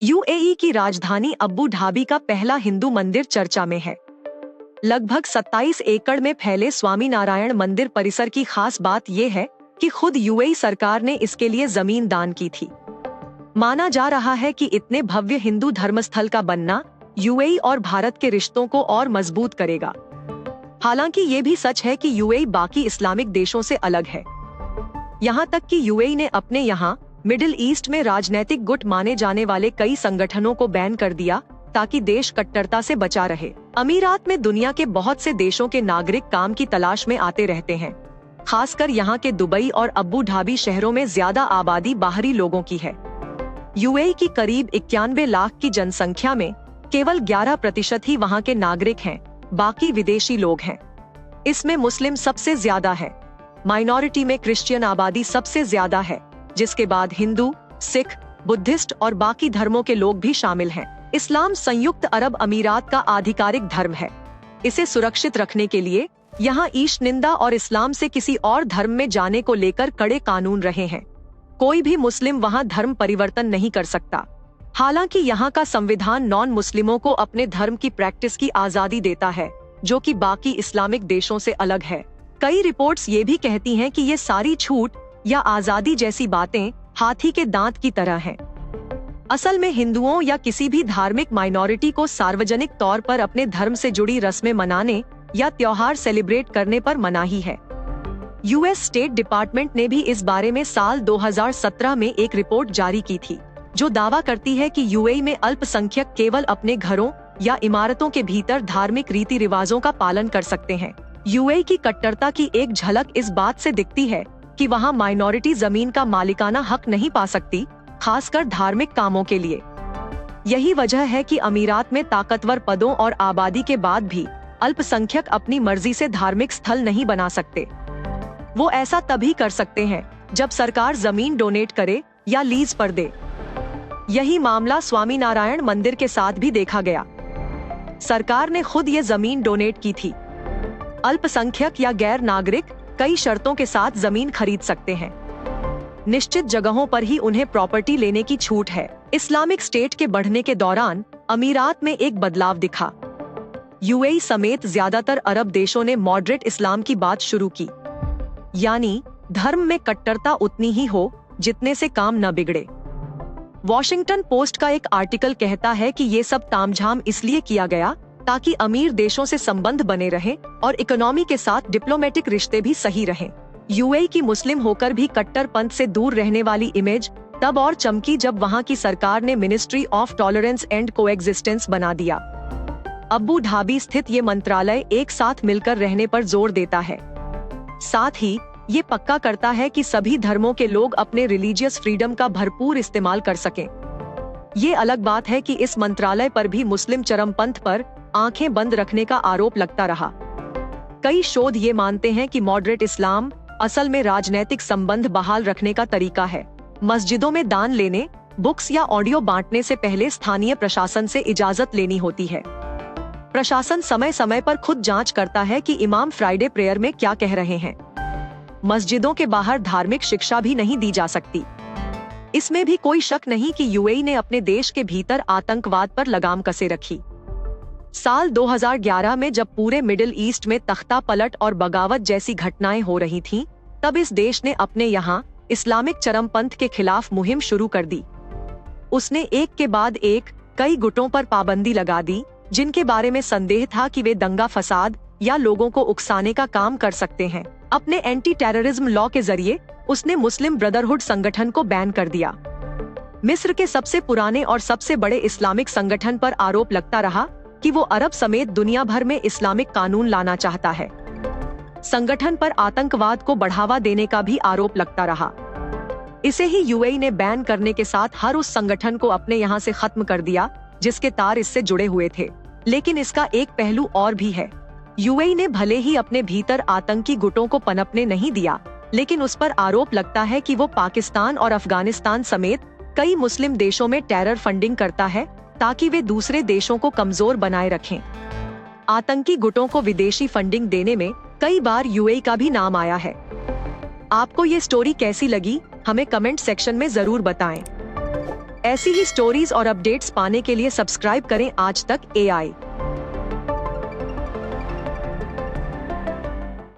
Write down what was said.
UAE की राजधानी अब्बू धाबी का पहला हिंदू मंदिर चर्चा में है। लगभग 27 एकड़ में फैले स्वामीनारायण मंदिर परिसर की खास बात यह है कि खुद यूएई सरकार ने इसके लिए जमीन दान की थी। माना जा रहा है कि इतने भव्य हिंदू धर्मस्थल का बनना यूएई और भारत के रिश्तों को और मजबूत करेगा। हालांकि ये भी सच है कि यूएई बाकी इस्लामिक देशों से अलग है। यहाँ तक कि यूएई ने अपने यहाँ मिडिल ईस्ट में राजनैतिक गुट माने जाने वाले कई संगठनों को बैन कर दिया ताकि देश कट्टरता से बचा रहे। अमीरात में दुनिया के बहुत से देशों के नागरिक काम की तलाश में आते रहते हैं। खासकर यहाँ के दुबई और अब्बू धाबी शहरों में ज्यादा आबादी बाहरी लोगों की है। यूएई की करीब 91 लाख की जनसंख्या में केवल 11% ही वहाँ के नागरिक हैं, बाकी विदेशी लोग हैं। इसमें मुस्लिम सबसे ज्यादा है। माइनॉरिटी में क्रिश्चियन आबादी सबसे ज्यादा है, जिसके बाद हिंदू, सिख, बुद्धिस्ट और बाकी धर्मों के लोग भी शामिल हैं। इस्लाम संयुक्त अरब अमीरात का आधिकारिक धर्म है। इसे सुरक्षित रखने के लिए यहाँ ईश निंदा और इस्लाम से किसी और धर्म में जाने को लेकर कड़े कानून रहे हैं। कोई भी मुस्लिम वहाँ धर्म परिवर्तन नहीं कर सकता। हालांकि यहाँ का संविधान नॉन मुस्लिमों को अपने धर्म की प्रैक्टिस की आजादी देता है, जो कि बाकी इस्लामिक देशों से अलग है। कई रिपोर्ट्स ये भी कहती हैं कि ये सारी छूट या आजादी जैसी बातें हाथी के दांत की तरह हैं। असल में हिंदुओं या किसी भी धार्मिक माइनॉरिटी को सार्वजनिक तौर पर अपने धर्म से जुड़ी रस्में मनाने या त्योहार सेलिब्रेट करने पर मनाही है। यूएस स्टेट डिपार्टमेंट ने भी इस बारे में साल 2017 में एक रिपोर्ट जारी की थी, जो दावा करती है कि यूएई में अल्पसंख्यक केवल अपने घरों या इमारतों के भीतर धार्मिक रीति रिवाजों का पालन कर सकते हैं। यूएई की कट्टरता की एक झलक इस बात से दिखती है कि वहाँ माइनॉरिटी जमीन का मालिकाना हक नहीं पा सकती, खासकर धार्मिक कामों के लिए। यही वजह है कि अमीरात में ताकतवर पदों और आबादी के बाद भी अल्पसंख्यक अपनी मर्जी से धार्मिक स्थल नहीं बना सकते। वो ऐसा तभी कर सकते हैं जब सरकार जमीन डोनेट करे या लीज पर दे। यही मामला स्वामीनारायण मंदिर के साथ भी देखा गया। सरकार ने खुद ये जमीन डोनेट की थी। अल्पसंख्यक या गैर नागरिक कई शर्तों के साथ जमीन खरीद सकते हैं। निश्चित जगहों पर ही उन्हें प्रॉपर्टी लेने की छूट है। इस्लामिक स्टेट के बढ़ने के दौरान अमीरात में एक बदलाव दिखा। यूएई समेत ज्यादातर अरब देशों ने मॉडरेट इस्लाम की बात शुरू की, यानी धर्म में कट्टरता उतनी ही हो जितने से काम न बिगड़े। वॉशिंगटन पोस्ट का एक आर्टिकल कहता है कि ये सब तामझाम इसलिए किया गया ताकि अमीर देशों से संबंध बने रहें और इकोनॉमी के साथ डिप्लोमेटिक रिश्ते भी सही रहें। यूएई की मुस्लिम होकर भी कट्टरपंथ से दूर रहने वाली इमेज तब और चमकी जब वहाँ की सरकार ने ministry of tolerance and coexistence बना दिया। अब्बू धाबी स्थित ये मंत्रालय एक साथ मिलकर रहने पर जोर देता है। साथ ही ये पक्का करता है कि सभी धर्मों के लोग अपने रिलीजियस फ्रीडम का भरपूर इस्तेमाल कर सकें। ये अलग बात है कि इस मंत्रालय पर भी मुस्लिम चरमपंथ पर आंखें बंद रखने का आरोप लगता रहा। कई शोध ये मानते हैं कि मॉडरेट इस्लाम असल में राजनैतिक संबंध बहाल रखने का तरीका है। मस्जिदों में दान लेने, बुक्स या ऑडियो बांटने से पहले स्थानीय प्रशासन से इजाजत लेनी होती है। प्रशासन समय समय पर खुद जांच करता है कि इमाम फ्राइडे प्रेयर में क्या कह रहे हैं। मस्जिदों के बाहर धार्मिक शिक्षा भी नहीं दी जा सकती। इसमें भी कोई शक नहीं कि यूएई ने अपने देश के भीतर आतंकवाद पर लगाम कसे रखी। साल 2011 में जब पूरे मिडिल ईस्ट में तख्ता पलट और बगावत जैसी घटनाएं हो रही थीं, तब इस देश ने अपने यहाँ इस्लामिक चरमपंथ के खिलाफ मुहिम शुरू कर दी। उसने एक के बाद एक कई गुटों पर पाबंदी लगा दी, जिनके बारे में संदेह था कि वे दंगा फसाद या लोगों को उकसाने का काम कर सकते हैं। अपने एंटी टेररिज्म लॉ के जरिए उसने मुस्लिम ब्रदरहुड संगठन को बैन कर दिया। मिस्र के सबसे पुराने और सबसे बड़े इस्लामिक संगठन पर आरोप लगता रहा कि वो अरब समेत दुनिया भर में इस्लामिक कानून लाना चाहता है। संगठन पर आतंकवाद को बढ़ावा देने का भी आरोप लगता रहा। इसे ही यूएई ने बैन करने के साथ हर उस संगठन को अपने यहाँ से खत्म कर दिया जिसके तार इससे जुड़े हुए थे। लेकिन इसका एक पहलू और भी है। यूएई ने भले ही अपने भीतर आतंकी गुटों को पनपने नहीं दिया, लेकिन उस पर आरोप लगता है कि वो पाकिस्तान और अफगानिस्तान समेत कई मुस्लिम देशों में टेरर फंडिंग करता है ताकि वे दूसरे देशों को कमजोर बनाए रखें। आतंकी गुटों को विदेशी फंडिंग देने में कई बार यूएई का भी नाम आया है। आपको ये स्टोरी कैसी लगी, हमें कमेंट सेक्शन में जरूर बताएं। ऐसी ही स्टोरीज और अपडेट्स पाने के लिए सब्सक्राइब करें आज तक AI।